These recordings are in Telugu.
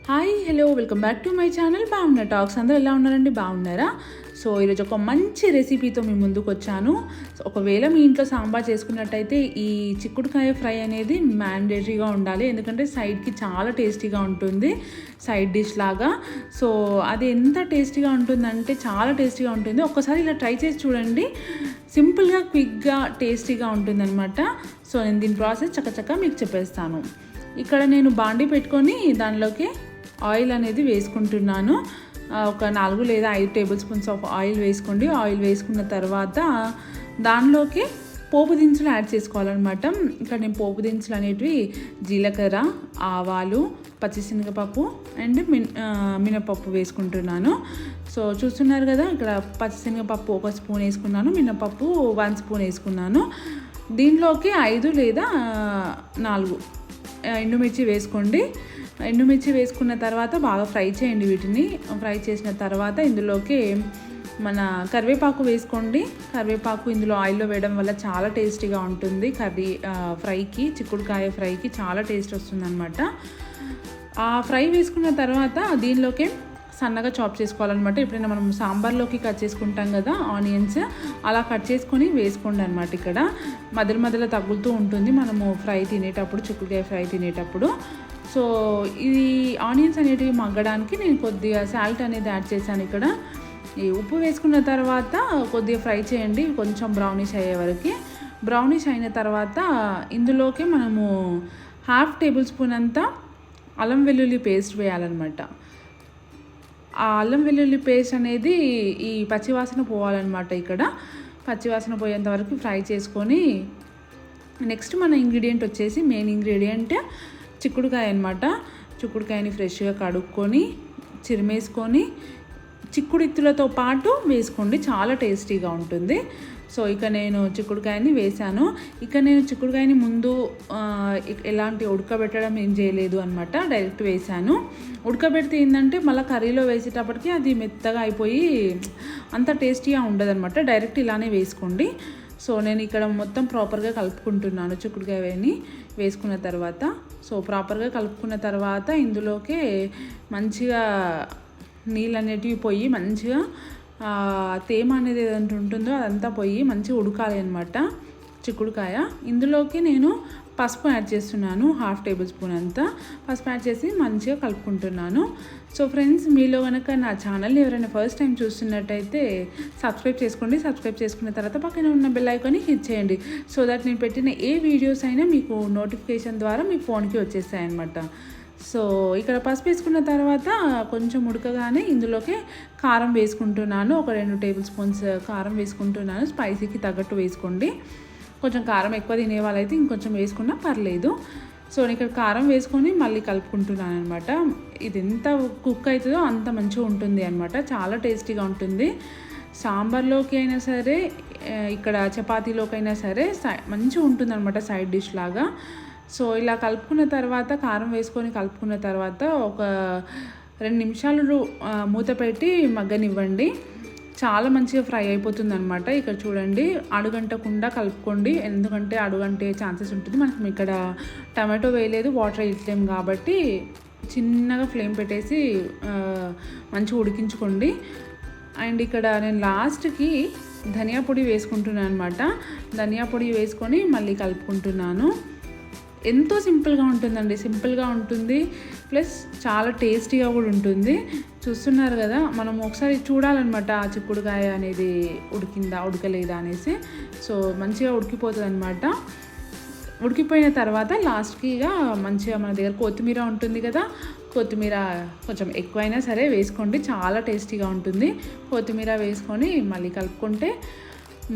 Hi hello welcome back to my channel బాగున్నా టాక్స్. అందరూ ఎలా ఉన్నారండి? బాగున్నారా? సో ఈరోజు ఒక మంచి రెసిపీతో మీ ముందుకు వచ్చాను. ఒకవేళ మీ ఇంట్లో సాంబార్ చేసుకున్నట్టయితే ఈ చిక్కుడుకాయ ఫ్రై అనేది మ్యాండేటరీగా ఉండాలి, ఎందుకంటే సైడ్కి చాలా టేస్టీగా ఉంటుంది, సైడ్ డిష్ లాగా. సో అది ఎంత టేస్టీగా ఉంటుందంటే చాలా టేస్టీగా ఉంటుంది. ఒక్కసారి ఇలా ట్రై చేసి చూడండి, సింపుల్గా క్విక్గా టేస్టీగా ఉంటుందన్నమాట. సో నేను దీని ప్రాసెస్ చక్కచక్క మీకు చెప్పేస్తాను. ఇక్కడ నేను బాండీ పెట్టుకొని దానిలోకి ఆయిల్ అనేది వేసుకుంటున్నాను. ఒక 4 లేదా 5 టేబుల్ స్పూన్స్ ఆఫ్ ఆయిల్ వేసుకోండి. ఆయిల్ వేసుకున్న తర్వాత దానిలోకి పోపు దినుసులు యాడ్ చేసుకోవాలన్నమాట. ఇక్కడ నేను పోపు దినుసులు అనేటివి జీలకర్ర, ఆవాలు, పచ్చిశనగపప్పు అండ్ మినపప్పు వేసుకుంటున్నాను. సో చూస్తున్నారు కదా, ఇక్కడ పచ్చిశనగపప్పు 1 స్పూన్ వేసుకున్నాను, మినపప్పు 1 స్పూన్ వేసుకున్నాను. దీనిలోకి 5 లేదా 4 ఎండుమిర్చి వేసుకోండి. ఎండుమిర్చి వేసుకున్న తర్వాత బాగా ఫ్రై చేయండి. వీటిని ఫ్రై చేసిన తర్వాత ఇందులోకి మన కరివేపాకు వేసుకోండి. కరివేపాకు ఇందులో ఆయిల్లో వేయడం వల్ల చాలా టేస్టీగా ఉంటుంది. ఫ్రైకి, చిక్కుడుకాయ ఫ్రైకి చాలా టేస్ట్ వస్తుందన్నమాట. ఆ ఫ్రై వేసుకున్న తర్వాత దీనిలోకి సన్నగా చాప్ చేసుకోవాలన్నమాట. ఎప్పుడైనా మనం సాంబార్లోకి కట్ చేసుకుంటాం కదా ఆనియన్స్, అలా కట్ చేసుకొని వేసుకోండి అనమాట. ఇక్కడ మధ్యలో తగులుతూ ఉంటుంది మనము ఫ్రై తినేటప్పుడు, చిక్కుడుకాయ ఫ్రై తినేటప్పుడు. సో ఇది ఆనియన్స్ అనేటివి మగ్గడానికి నేను కొద్దిగా సాల్ట్ అనేది యాడ్ చేశాను. ఇక్కడ ఈ ఉప్పు వేసుకున్న తర్వాత కొద్దిగా ఫ్రై చేయండి, కొంచెం బ్రౌనిష్ అయ్యే వరకు. బ్రౌనిష్ అయిన తర్వాత ఇందులోకి మనము 1/2 టేబుల్ స్పూన్ అంతా అల్లం వెల్లుల్లి పేస్ట్ వేయాలన్నమాట. ఆ అల్లం వెల్లుల్లి పేస్ట్ అనేది ఈ పచ్చివాసన పోవాలన్నమాట. ఇక్కడ పచ్చివాసన పోయేంత వరకు ఫ్రై చేసుకొని నెక్స్ట్ మన ఇంగ్రీడియంట్ వచ్చేసి మెయిన్ ఇంగ్రీడియంట్ చిక్కుడుకాయ అనమాట. చిక్కుడుకాయని ఫ్రెష్గా కడుక్కొని చిరిమేసుకొని చిక్కుడిత్తులతో పాటు వేసుకోండి, చాలా టేస్టీగా ఉంటుంది. సో ఇక నేను చిక్కుడుకాయని వేసాను. ఇక నేను చిక్కుడుకాయని ముందు ఎలాంటి ఉడకబెట్టడం ఏం చేయలేదు అనమాట, డైరెక్ట్ వేసాను. ఉడకబెడితే ఏంటంటే మళ్ళీ కర్రీలో వేసేటప్పటికి అది మెత్తగా అయిపోయి అంత టేస్టీగా ఉండదన్నమాట. డైరెక్ట్ ఇలానే వేసుకోండి. సో నేను ఇక్కడ మొత్తం ప్రాపర్గా కలుపుకుంటున్నాను. చిక్కుడుకాయని వేసుకున్న తర్వాత ప్రాపర్గా కలుపుకున్న తర్వాత ఇందులోకి మంచిగా నీళ్ళు అనేటివి పోయి మంచిగా తేమ అనేది ఏదంటే ఉంటుందో అదంతా పోయి మంచిగా ఉడకాలి అనమాట చిక్కుడుకాయ. ఇందులోకి నేను పసుపు యాడ్ చేస్తున్నాను, 1/2 టేబుల్ స్పూన్ అంతా పసుపు యాడ్ చేసి మంచిగా కలుపుకుంటున్నాను. సో ఫ్రెండ్స్, మీలో కనుక నా ఛానల్ని ఎవరైనా ఫస్ట్ టైం చూస్తున్నట్టయితే సబ్స్క్రైబ్ చేసుకోండి. సబ్స్క్రైబ్ చేసుకున్న తర్వాత పక్కన ఉన్న బెల్ ఐకాన్ని హిట్ చేయండి, సో దట్ నేను పెట్టిన ఏ వీడియోస్ అయినా మీకు నోటిఫికేషన్ ద్వారా మీ ఫోన్కి వచ్చేస్తాయి అన్నమాట. సో ఇక్కడ పసుపు వేసుకున్న తర్వాత కొంచెం ఉడకగానే ఇందులోకి కారం వేసుకుంటున్నాను. ఒక 2 టేబుల్ స్పూన్స్ కారం వేసుకుంటున్నాను. స్పైసీకి తగ్గట్టు వేసుకోండి. కొంచెం కారం ఎక్కువ తినే వాళ్ళైతే ఇంకొంచెం వేసుకున్నా పర్లేదు. సో నేను ఇక్కడ కారం వేసుకొని మళ్ళీ కలుపుకుంటున్నాను అనమాట. ఇది ఎంత కుక్ అవుతుందో అంత మంచిగా ఉంటుంది అనమాట, చాలా టేస్టీగా ఉంటుంది. సాంబార్లోకి అయినా సరే, ఇక్కడ చపాతీలోకి అయినా సరే మంచిగా ఉంటుంది అనమాట, సైడ్ డిష్ లాగా. సో ఇలా కలుపుకున్న తర్వాత కారం వేసుకొని కలుపుకున్న తర్వాత ఒక 2 నిమిషాలు మూత పెట్టి మగ్గనివ్వండి. చాలా మంచిగా ఫ్రై అయిపోతుంది అనమాట. ఇక్కడ చూడండి, అడుగంటకుండా కలుపుకోండి, ఎందుకంటే అడుగంటే ఛాన్సెస్ ఉంటుంది. మనకి ఇక్కడ టమాటో వేయలేదు, వాటర్ వేయలేము కాబట్టి చిన్నగా ఫ్లేమ్ పెట్టేసి మంచిగా ఉడికించుకోండి. అండ్ ఇక్కడ నేను లాస్ట్కి ధనియా పొడి వేసుకుంటున్నాను అనమాట. ధనియా పొడి వేసుకొని మళ్ళీ కలుపుకుంటున్నాను. ఎంతో సింపుల్గా ఉంటుందండి, సింపుల్గా ఉంటుంది, ప్లస్ చాలా టేస్టీగా కూడా ఉంటుంది. చూస్తున్నారు కదా, మనం ఒకసారి చూడాలన్నమాట ఆ చిక్కుడుకాయ అనేది ఉడికిందా ఉడకలేదా అనేసి. సో మంచిగా ఉడికిపోతుంది అనమాట. ఉడికిపోయిన తర్వాత లాస్ట్కి ఇక మంచిగా మన దగ్గర కొత్తిమీర ఉంటుంది కదా, కొత్తిమీర కొంచెం ఎక్కువైనా సరే వేసుకోండి, చాలా టేస్టీగా ఉంటుంది. కొత్తిమీర వేసుకొని మళ్ళీ కలుపుకుంటే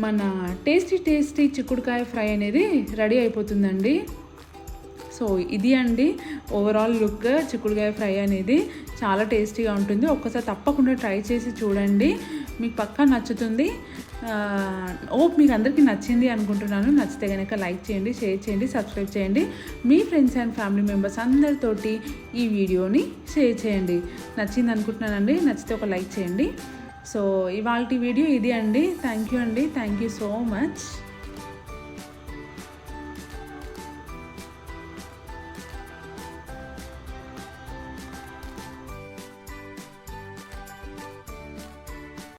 మన టేస్టీ చిక్కుడుకాయ ఫ్రై అనేది రెడీ అయిపోతుందండి. సో ఇది అండి ఓవరాల్ లుక్. చిక్కుడుకాయ ఫ్రై అనేది చాలా టేస్టీగా ఉంటుంది. ఒక్కసారి తప్పకుండా ట్రై చేసి చూడండి, మీకు పక్కా నచ్చుతుంది. మీకు అందరికీ నచ్చింది అనుకుంటున్నాను. నచ్చితే కనుక లైక్ చేయండి, షేర్ చేయండి, సబ్స్క్రైబ్ చేయండి. మీ ఫ్రెండ్స్ అండ్ ఫ్యామిలీ మెంబర్స్ అందరితోటి ఈ వీడియోని షేర్ చేయండి. నచ్చింది అనుకుంటున్నానండి. నచ్చితే ఒక లైక్ చేయండి. సో ఇవాల్టి వీడియో ఇది అండి. థ్యాంక్ యూ అండి, థ్యాంక్ యూ సో మచ్.